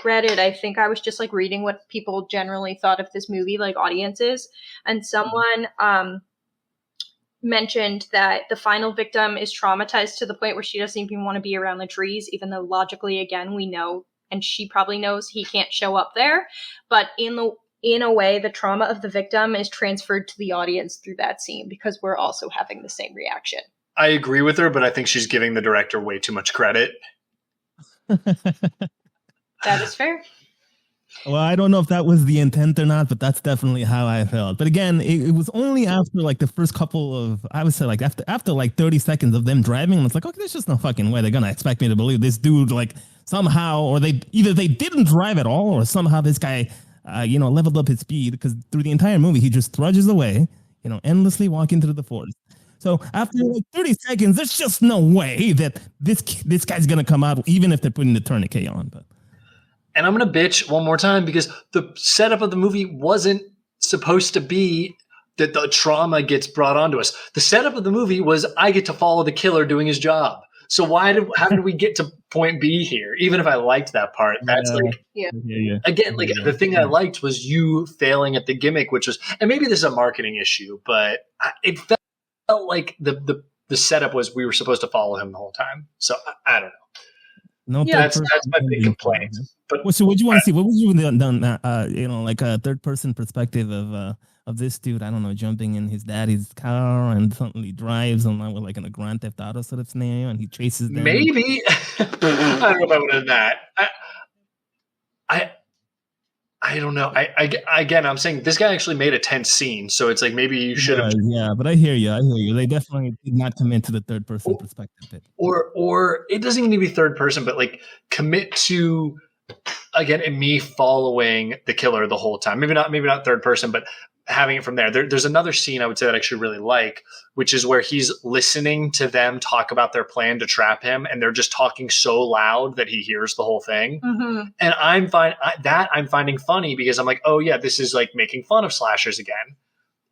Reddit. I think I was just like reading what people generally thought of this movie, like audiences, and someone mentioned that the final victim is traumatized to the point where she doesn't even want to be around the trees, even though logically, again, we know, and she probably knows, he can't show up there. But in a way, the trauma of the victim is transferred to the audience through that scene, because we're also having the same reaction. I agree with her, but I think she's giving the director way too much credit. That is fair. Well, I don't know if that was the intent or not, but that's definitely how I felt. But again, it was only after like the first couple of, I would say like after like 30 seconds of them driving, and it's like, okay, there's just no fucking way they're going to expect me to believe this dude like somehow, or either they didn't drive at all, or somehow this guy leveled up his speed, because through the entire movie he just trudges away, endlessly walking through the forest. So after like 30 seconds, there's just no way that this guy's gonna come out, even if they're putting the tourniquet on. But And I'm gonna bitch one more time because the setup of the movie wasn't supposed to be that the trauma gets brought onto us. The setup of the movie was I get to follow the killer doing his job. So how did we get to point B here? Even if I liked that part, that's again, the thing I liked was you failing at the gimmick, which was, and maybe this is a marketing issue, but it felt like the setup was we were supposed to follow him the whole time. So I don't know. That's my big complaint. But so what do you want to see? What would you have done? Like a third person perspective of this dude, I don't know, jumping in his daddy's car and suddenly drives on like in a Grand Theft Auto sort of scenario, and he chases them. Maybe. I don't know if I would have done that. I don't know. Again, I'm saying this guy actually made a tense scene, so it's like maybe you should have. Yeah, but I hear you. They definitely did not commit to the third person perspective bit. Or it doesn't even need to be third person, but like commit to, again, and me following the killer the whole time. Maybe not third person, but having it from there. There's another scene I would say that I actually really like, which is where he's listening to them talk about their plan to trap him, and they're just talking so loud that he hears the whole thing. Mm-hmm. And I'm finding funny because I'm like, oh yeah, this is like making fun of slashers again.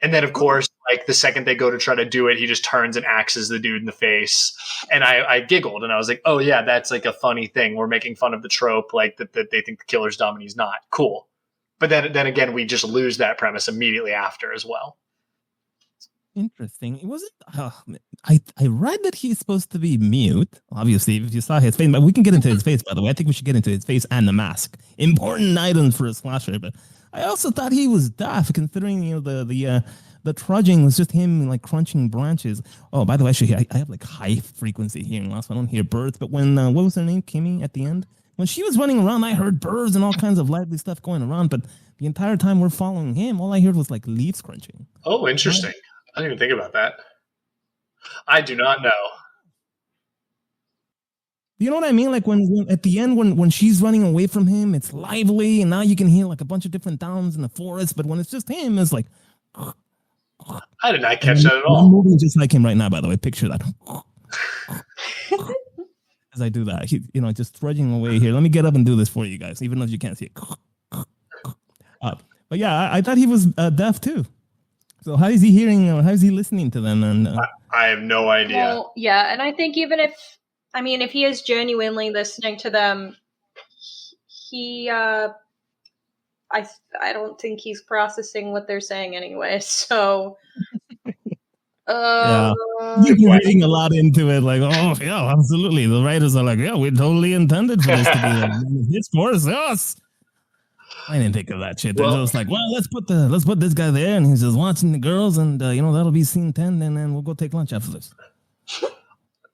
And then of course, like the second they go to try to do it, he just turns and axes the dude in the face. And I giggled and I was like, oh yeah, that's like a funny thing. We're making fun of the trope, like that they think the killer's dumb and he's not. Cool. But then again, we just lose that premise immediately after as well. Interesting. It wasn't. I read that he's supposed to be mute. Obviously, if you saw his face, but we can get into his face. By the way, I think we should get into his face and the mask. Important items for a slasher. But I also thought he was deaf, considering the trudging was just him like crunching branches. Oh, by the way, actually, I have like high frequency hearing loss. I don't hear birds. But when what was her name, Kimmy, at the end? When she was running around, I heard birds and all kinds of lively stuff going around. But the entire time we're following him, all I heard was like leaves crunching. Oh, interesting. I didn't even think about that. I do not know. You know what I mean? Like when at the end, when she's running away from him, it's lively, and now you can hear like a bunch of different sounds in the forest. But when it's just him, it's like. I did not catch that at all. I'm moving just like him right now, by the way. Picture that. As I do that, just trudging away here. Let me get up and do this for you guys, even though you can't see it. But yeah, I thought he was deaf too. So how is he hearing, or how is he listening to them? And I have no idea. Well, yeah, and I think even if he is genuinely listening to them, he, I don't think he's processing what they're saying anyway. So, yeah, you're reading a lot into it. Like, oh yeah, absolutely. The writers are like, yeah, we totally intended for this to be like, his force, yes. I didn't think of that shit. They're just like, well, let's put this guy there, and he's just watching the girls, and that'll be scene 10, and then we'll go take lunch after this.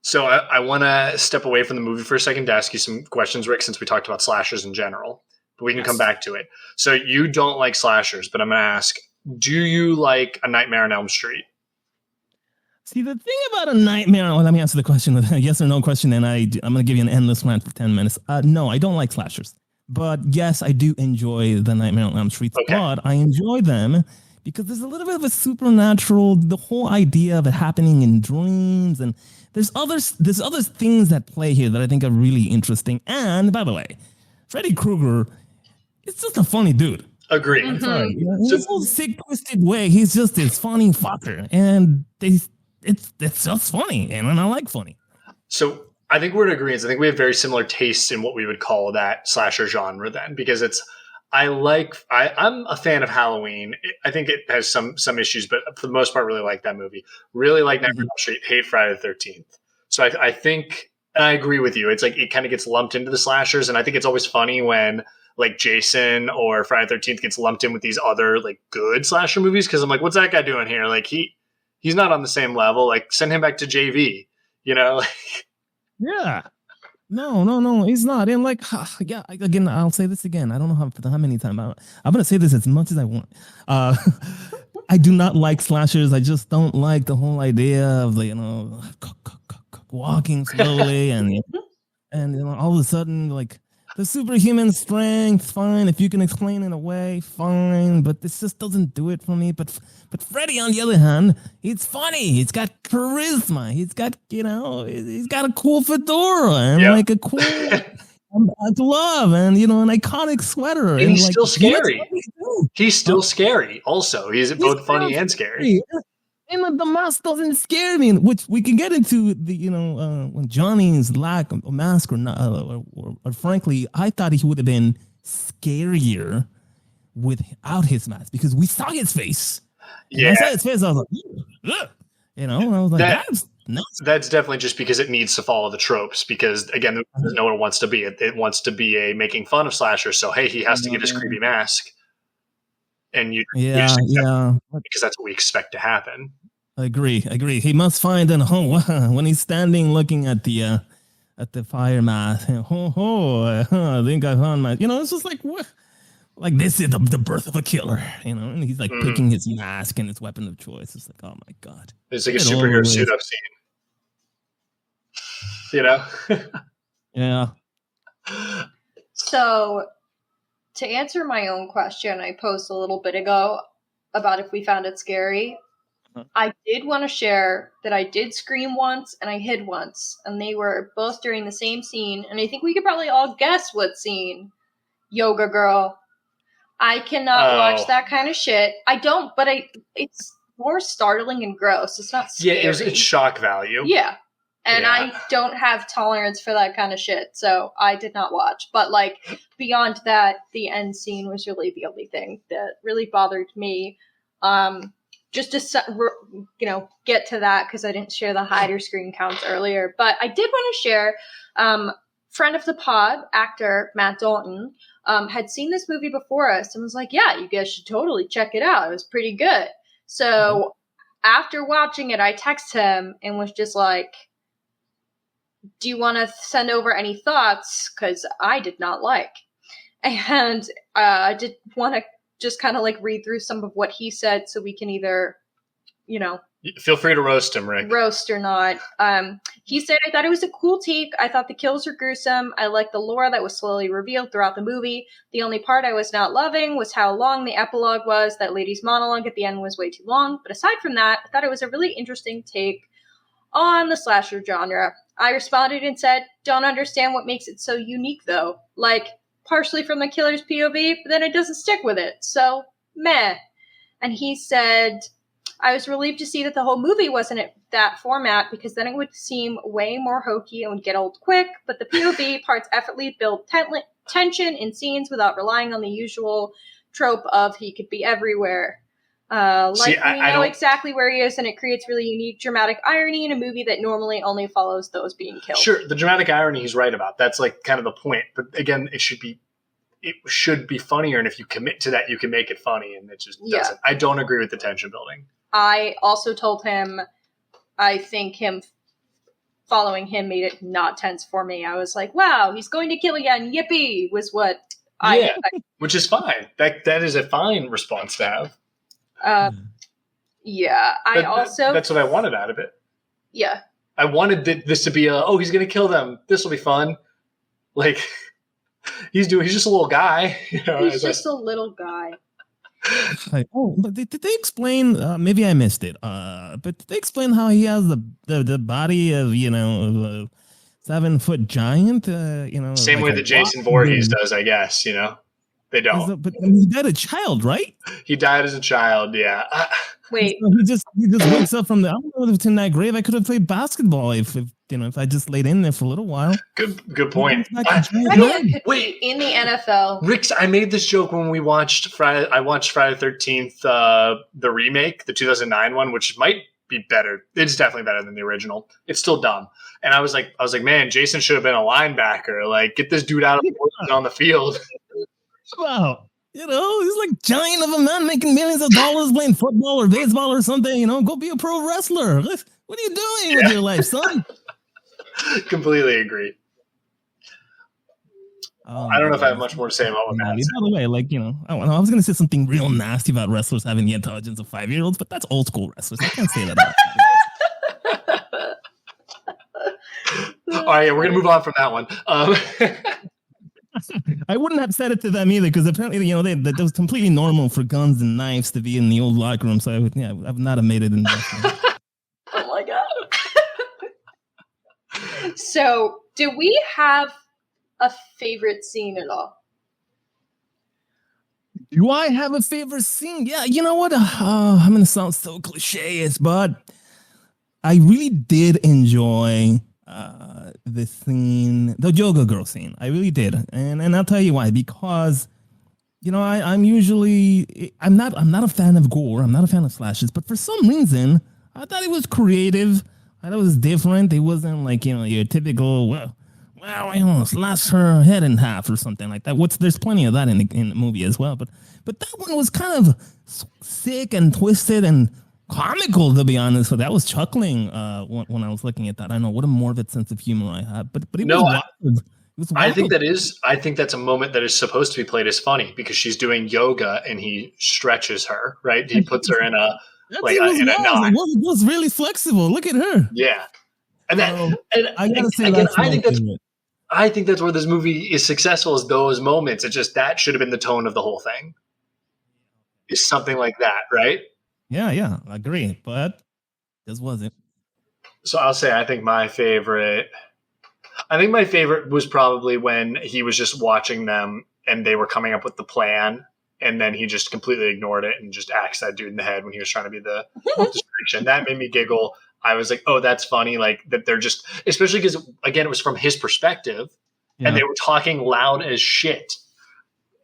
So I want to step away from the movie for a second to ask you some questions, Rick, since we talked about slashers in general, but we can come back to it. So you don't like slashers, but I'm going to ask, do you like A Nightmare on Elm Street? See, the thing about A Nightmare, well, let me answer the question with a yes or no question, and I'm going to give you an endless rant for 10 minutes. No, I don't like slashers. But yes, I do enjoy the Nightmare on Elm Street. Okay. But I enjoy them because there's a little bit of a supernatural, the whole idea of it happening in dreams, and there's other things that play here that I think are really interesting. And by the way, Freddy Krueger is just a funny dude. Agreed. I'm sorry. In this whole sick, twisted way, he's just this funny fucker, and it's just funny, and I like funny. So I think we're in agreement. I think we have very similar tastes in what we would call that slasher genre then, because I'm a fan of Halloween. I think it has some issues, but for the most part, really like that movie. Really like Nightmare on Elm Street, hate Friday the 13th. So I think, and I agree with you. It's like, it kind of gets lumped into the slashers. And I think it's always funny when like Jason or Friday the 13th gets lumped in with these other like good slasher movies. Cause I'm like, what's that guy doing here? Like he's not on the same level. Like send him back to JV, Yeah. No, he's not. And like, yeah, again, I'll say this again. I don't know how many times. I'm going to say this as much as I want. I do not like slashers. I just don't like the whole idea of the, walking slowly and all of a sudden, like, The superhuman strength, fine. If you can explain it away, fine. But this just doesn't do it for me. But Freddy, on the other hand, it's funny. He's got charisma. He's got, he's got a cool fedora and like a cool glove and, an iconic sweater. And he's like, still scary. He's still scary also. He's both funny and scary. And the mask doesn't scare me, which we can get into the, when Johnny's lack of a mask or not, or frankly, I thought he would have been scarier without his mask because we saw his face. And I saw his face, I was like, ugh. And I was like, that's definitely just because it needs to follow the tropes. Because again, no one wants to be it. It wants to be a making fun of slashers. So hey, he has to get his creepy mask, and you just because that's what we expect to happen. I agree. He must find an home when he's standing looking at the fire mask. I think I found my. It's just like what. Like this is the birth of a killer, and he's like picking his mask and his weapon of choice. It's like, oh my god, it's like a superhero suit I've seen. Yeah. So, to answer my own question, I posed a little bit ago about if we found it scary. I did want to share that I did scream once and I hid once, and they were both during the same scene. And I think we could probably all guess what scene. Yoga Girl. I cannot watch that kind of shit. I don't, but it's more startling and gross. It's not scary. Yeah, it's shock value. Yeah. And I don't have tolerance for that kind of shit, so I did not watch. But, beyond that, the end scene was really the only thing that really bothered me. Just to, get to that, because I didn't share the hide or screen counts earlier. But I did want to share, friend of the pod, actor Matt Dalton, had seen this movie before us and was like, yeah, you guys should totally check it out. It was pretty good. So after watching it, I texted him and was just like, do you want to send over any thoughts? Because I did not like. And I did want to just kind of read through some of what he said so we can either, feel free to roast him, Rick. Roast or not. He said, I thought it was a cool take. I thought the kills were gruesome. I liked the lore that was slowly revealed throughout the movie. The only part I was not loving was how long the epilogue was. That lady's monologue at the end was way too long. But aside from that, I thought it was a really interesting take on the slasher genre. I responded and said, don't understand what makes it so unique, though. Partially from the killer's POV, but then it doesn't stick with it. So, meh. And he said, I was relieved to see that the whole movie wasn't at that format, because then it would seem way more hokey and would get old quick, but the POV parts effortlessly build tension in scenes without relying on the usual trope of he could be everywhere. We know exactly where he is, and it creates really unique dramatic irony in a movie that normally only follows those being killed. Sure, the dramatic irony he's right about. That's kind of the point. But again, it should be funnier, and if you commit to that, you can make it funny, and it just doesn't. I don't agree with the tension building. I also told him I think him following him made it not tense for me. I was like, wow, he's going to kill again. Yippee, was what I expected. Which is fine. That is a fine response to have. That's what I wanted out of it. Yeah. I wanted this to be he's going to kill them. This will be fun. He's just a little guy. He's just a little guy. But did they explain? Maybe I missed it. But did they explain how he has the body of a 7-foot giant? Same way that Jason Voorhees does, I guess. They don't. But he died a child, right? He died as a child. Yeah. Wait. So he just wakes up from the. I don't know if it's in that grave. I could have played basketball if I just laid in there for a little while. Good point. Wait, in the NFL, Ricks, I made this joke when we watched Friday. I watched Friday the 13th, the remake, the 2009 one, which might be better. It's definitely better than the original. It's still dumb. And I was like, man, Jason should have been a linebacker. Get this dude out on the field. Wow. He's like giant of a man making millions of dollars playing football or baseball or something. Go be a pro wrestler. What are you doing with your life, son? Completely agree. I don't know if I have much more to say about what Matt said. By the way, I was going to say something real nasty about wrestlers having the intelligence of 5-year-olds, but that's old school wrestlers. I can't say that about All right, we're going to move on from that one. I wouldn't have said it to them either, because apparently, that was completely normal for guns and knives to be in the old locker room. So I would not have made it in there. Oh my god. So, do we have a favorite scene at all? Do I have a favorite scene? Yeah, you know what? I'm going to sound so cliche, but I really did enjoy the scene, the yoga girl scene. I really did, and I'll tell you why. Because I'm not a fan of gore. I'm not a fan of slashes, but for some reason, I thought it was creative. I thought it was different. It wasn't like your typical slash her head in half or something like that. There's plenty of that in the movie as well, but that one was kind of sick and twisted and comical, to be honest. So that was chuckling when I was looking at that. I know what a morbid sense of humor I had, but it was wild. It was wild. I think that's a moment that is supposed to be played as funny because she's doing yoga and he stretches her, right? He puts her in a knot. It was really flexible. Look at her. Yeah, and I gotta say, I think that's where this movie is successful, is those moments. It's just that should have been the tone of the whole thing. Is something like that, right? Yeah, I agree, but this wasn't. So I'll say I think my favorite was probably when he was just watching them and they were coming up with the plan, and then he just completely ignored it and just axed that dude in the head when he was trying to be the distraction. That made me giggle. I was like, oh, that's funny. Like that they're just, especially because again, it was from his perspective and they were talking loud as shit.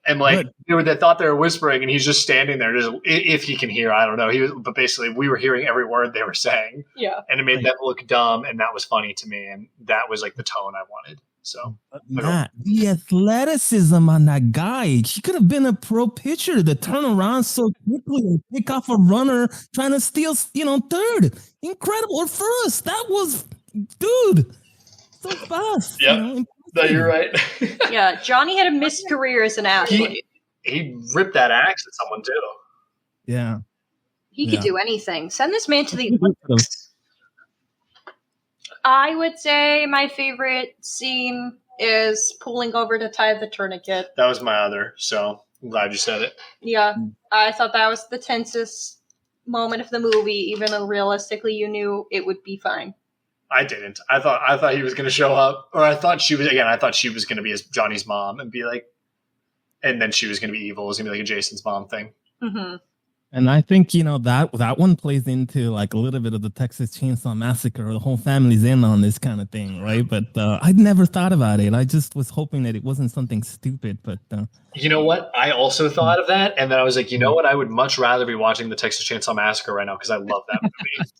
And like they thought they were whispering and he's just standing there, just if he can hear, I don't know. But basically we were hearing every word they were saying. Yeah. And it made them look dumb. And that was funny to me. And that was like the tone I wanted. So the athleticism on that guy, he could have been a pro pitcher to turn around so quickly and pick off a runner trying to steal, third. Incredible. Or first. That was, dude, so fast. Yeah. No, you're right. Yeah, Johnny had a missed career as an athlete. He ripped that axe at someone too. Yeah. He could do anything. Send this man to the Olympics. I would say my favorite scene is pulling over to tie the tourniquet. That was my other, so I'm glad you said it. Yeah, I thought that was the tensest moment of the movie, even though realistically you knew it would be fine. I didn't. I thought he was going to show up, or I thought she was going to be Johnny's mom and be like, and then she was going to be evil. It was going to be like a Jason's mom thing. Mm-hmm. And I think, that one plays into like a little bit of the Texas Chainsaw Massacre. The whole family's in on this kind of thing, right? But I'd never thought about it. I just was hoping that it wasn't something stupid. But you know what? I also thought of that. And then I was like, you know what? I would much rather be watching the Texas Chainsaw Massacre right now because I love that movie.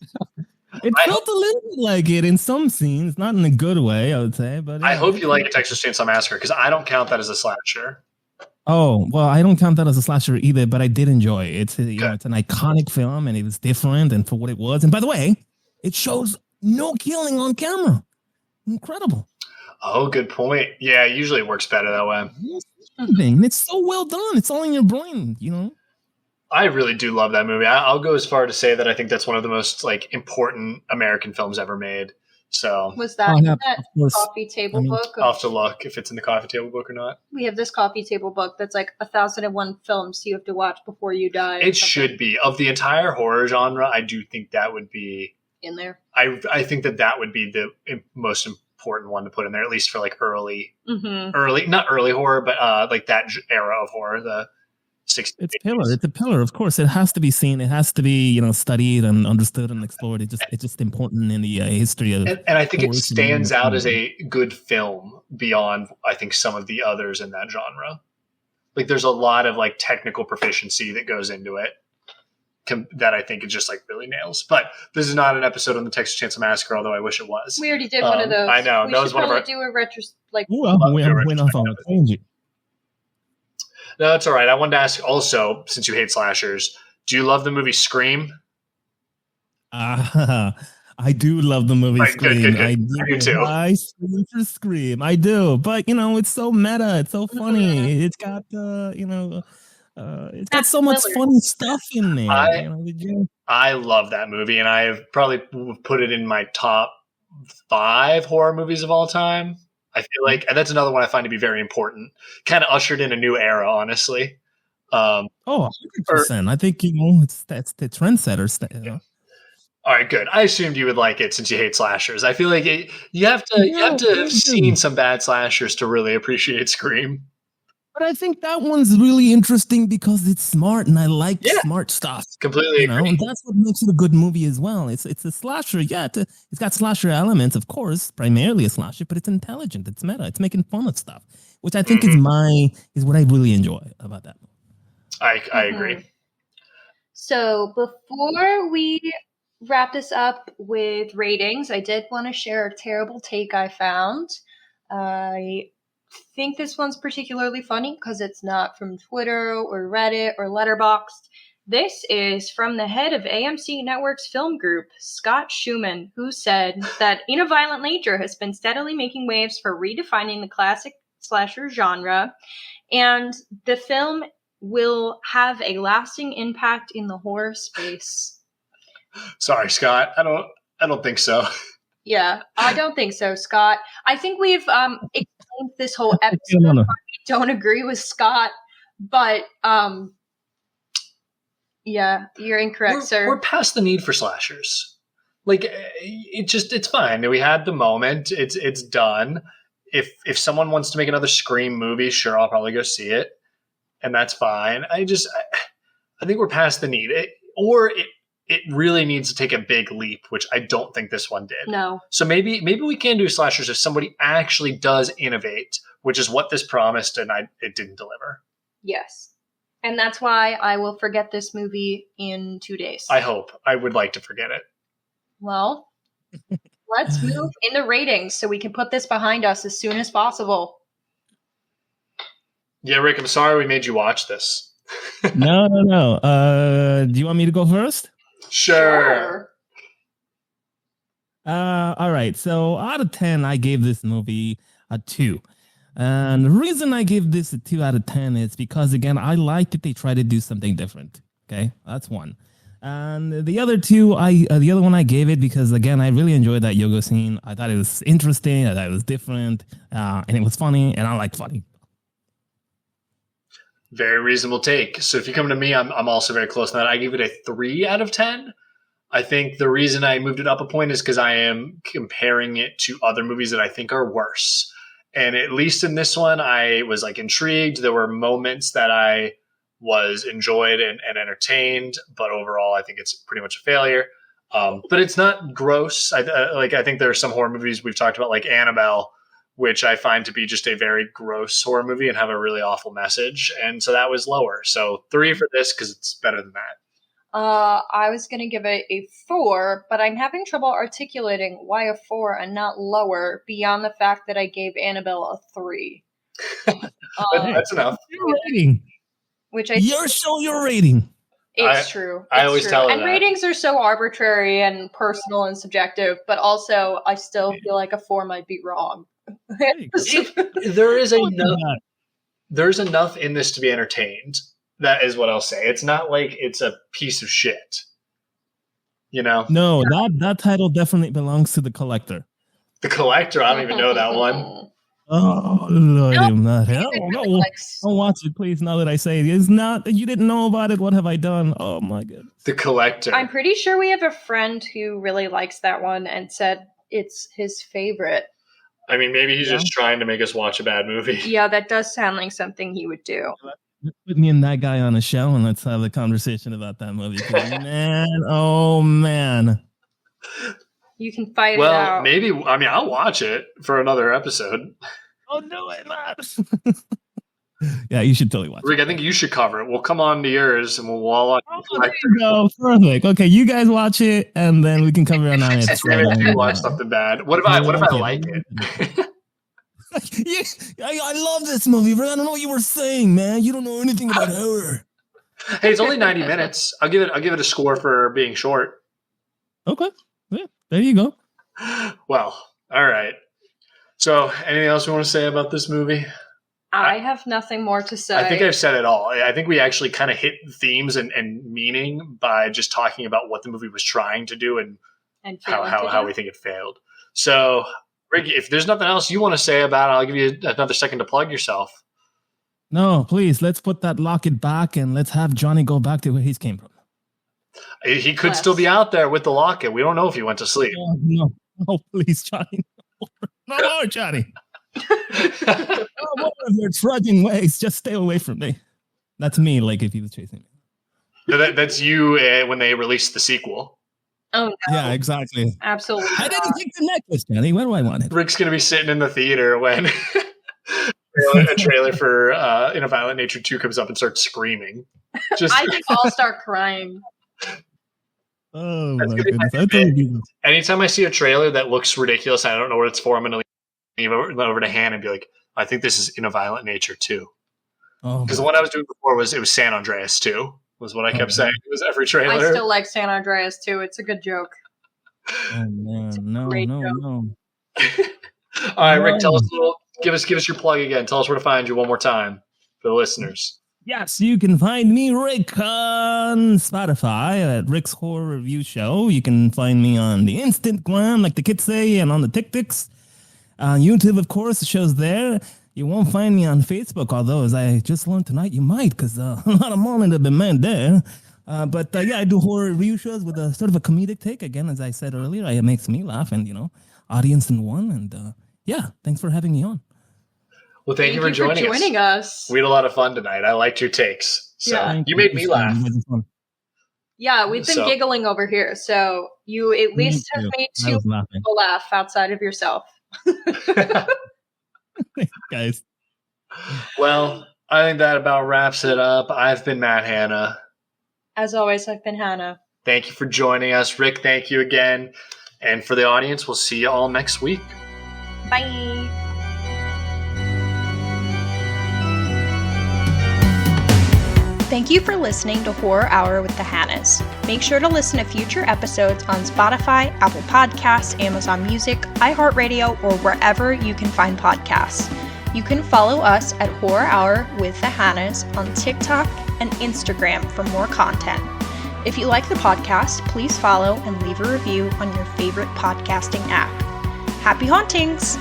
It felt a little bit like it in some scenes, not in a good way, I would say. But I hope you like Texas Chainsaw Massacre because I don't count that as a slasher. Oh, well, I don't count that as a slasher either, but I did enjoy it. It's it's an iconic film, and it was different and for what it was. And by the way, it shows no killing on camera. Incredible. Oh, good point. Yeah, usually it works better that way. And it's so well done. It's all in your brain, I really do love that movie. I'll go as far to say that I think that's one of the most important American films ever made. So was that in that coffee table book? I'll have to look if it's in the coffee table book or not. We have this coffee table book that's like 1,001 films you have to watch before you die. It should be. Of the entire horror genre, I do think that would be in there. I think that would be the most important one to put in there, at least for like early, not early horror, but like that era of horror, the 60s. It's a pillar. Of course, it has to be seen. It has to be, studied and understood and explored. It's just important in the history of. And I think it stands out as a good film beyond, I think, some of the others in that genre. Like, there's a lot of like technical proficiency that goes into it that I think it just like really nails. But this is not an episode on the Texas Chainsaw Massacre, although I wish it was. We already did one of those. I know. That was one of our. Do a retro like. No, that's all right. I wanted to ask also, since you hate slashers, do you love the movie Scream? I do love the movie Scream. Good. I do too. I scream for Scream. I do. But, it's so meta. It's so funny. It's got, it's got so much funny stuff in there. I love that movie, and I've probably put it in my top 5 horror movies of all time. I feel like, and that's another one I find to be very important. Kind of ushered in a new era, honestly. 100%. I think that's the trendsetter. All right, good. I assumed you would like it since you hate slashers. I feel like you have to have seen some bad slashers to really appreciate Scream. But I think that one's really interesting because it's smart, and I like smart stuff. Completely agree. And that's what makes it a good movie as well. It's a slasher, it's got slasher elements, of course, primarily a slasher, but it's intelligent, it's meta, it's making fun of stuff, which I think is what I really enjoy about that. I agree. So before we wrap this up with ratings, I did want to share a terrible take I found. I think this one's particularly funny because it's not from Twitter or Reddit or Letterboxd. This is from the head of AMC Network's film group, Scott Schumann, who said that In a Violent Nature has been steadily making waves for redefining the classic slasher genre, and the film will have a lasting impact in the horror space. Sorry, Scott. I don't think so. Yeah, I don't think so, Scott. I think we've explained this whole episode why we don't agree with Scott, but yeah, you're incorrect, sir. We're past the need for slashers. Like it's fine. We had the moment. It's done. If someone wants to make another Scream movie, sure, I'll probably go see it, and that's fine. I think we're past the need. It really needs to take a big leap, which I don't think this one did. No. So maybe we can do slashers if somebody actually does innovate, which is what this promised, and it didn't deliver. Yes. And that's why I will forget this movie in 2 days. I hope. I would like to forget it. Well, let's move into ratings so we can put this behind us as soon as possible. Yeah, Rick, I'm sorry we made you watch this. No. Do you want me to go first? Sure. All right. So out of 10, I gave this movie a 2. And the reason I gave this a 2 out of 10 is because, again, I like that they try to do something different. Okay, that's one. And the other two, the other one I gave it because, again, I really enjoyed that yoga scene. I thought it was interesting. I thought it was different, and it was funny, and I like funny. Very reasonable take. So if you come to me, I'm also very close to that. I give it a 3 out of 10. I think the reason I moved it up a point is because I am comparing it to other movies that I think are worse. And at least in this one, I was like intrigued. There were moments that I was enjoyed and entertained, but overall, I think it's pretty much a failure. But it's not gross. I think there are some horror movies we've talked about, like Annabelle, which I find to be just a very gross horror movie and have a really awful message. And so that was lower. So 3 for this because it's better than that. I was going to give it a 4, but I'm having trouble articulating why a 4 and not lower beyond the fact that I gave Annabelle a 3. That's enough. Your rating. Your rating. It's true. I always tell her and that. ratings are so arbitrary and personal and subjective, but also I still feel like a 4 might be wrong. There's enough in this to be entertained. That is what I'll say. It's not like it's a piece of shit. You know? No, that title definitely belongs to The Collector. The Collector? I don't even know that one. Oh, Lord, don't watch it, please. Now that I say it, it's not. You didn't know about it. What have I done? Oh my goodness. The Collector. I'm pretty sure we have a friend who really likes that one and said it's his favorite. I mean, maybe he's just trying to make us watch a bad movie. Yeah, that does sound like something he would do. Put me and that guy on a show and let's have a conversation about that movie. Man. You can fight it out. Well, maybe. I mean, I'll watch it for another episode. Oh, no, I'm not. Yeah, you should totally watch Rick, I think you should cover it. We'll come on to yours and we'll all watch it. There you go. Perfect. Okay, you guys watch it and then we can cover it on our episode. Maybe I watch something bad. What if I like it? I love this movie, bro. I don't know what you were saying, man. You don't know anything about horror. Hey, it's only 90 minutes. I'll give it a score for being short. Okay. Yeah, there you go. Well, all right. So, anything else you want to say about this movie? I have nothing more to say. I think I've said it all. I think we actually kind of hit themes and meaning by just talking about what the movie was trying to do and how we think it failed. So Rick, if there's nothing else you want to say about it, I'll give you another second to plug yourself. No, please, let's put that locket back and let's have Johnny go back to where he came from. He could still be out there with the locket. We don't know if he went to sleep. No, please, Johnny. No more, Johnny. No more of your trudging ways. Just stay away from me. That's me, like if he was chasing me. That's you when they released the sequel. Oh, no. Yeah, exactly. Absolutely. I didn't take the necklace, Johnny. Where do I want it? Rick's going to be sitting in the theater when a trailer for In a Violent Nature 2 comes up and starts screaming. I think I'll start crying. Oh, my goodness. Anytime I see a trailer that looks ridiculous and I don't know what it's for, I'm going to leave over to Hannah and be like, I think this is In a Violent Nature 2. Because the one I was doing before was San Andreas 2, was what I kept saying. It was every trailer. I still like San Andreas too. It's a good joke. Oh man, no. All right, Rick, tell us give us your plug again. Tell us where to find you one more time for the listeners. Yes, you can find me, Rick, on Spotify at Rick's Horror Review Show. You can find me on the Instagram, like the kids say, and on the TikToks. YouTube, of course, the show's there. You won't find me on Facebook, although, as I just learned tonight, you might, because a lot of morning have been made there. But I do horror review shows with a sort of a comedic take. Again, as I said earlier, it makes me laugh, and, audience in one. And, thanks for having me on. Well, thank you for joining us. We had a lot of fun tonight. I liked your takes. So you made me laugh. Yeah, we've been giggling over here. So you at least have made two people laugh outside of yourself. Guys. Well, I think that about wraps it up. I've been Matt Hanna. As always, I've been Hannah. Thank you for joining us. Rick, thank you again. And for the audience, we'll see you all next week. Bye. Thank you for listening to Horror Hour with the Hannas. Make sure to listen to future episodes on Spotify, Apple Podcasts, Amazon Music, iHeartRadio, or wherever you can find podcasts. You can follow us at Horror Hour with the Hannas on TikTok and Instagram for more content. If you like the podcast, please follow and leave a review on your favorite podcasting app. Happy hauntings!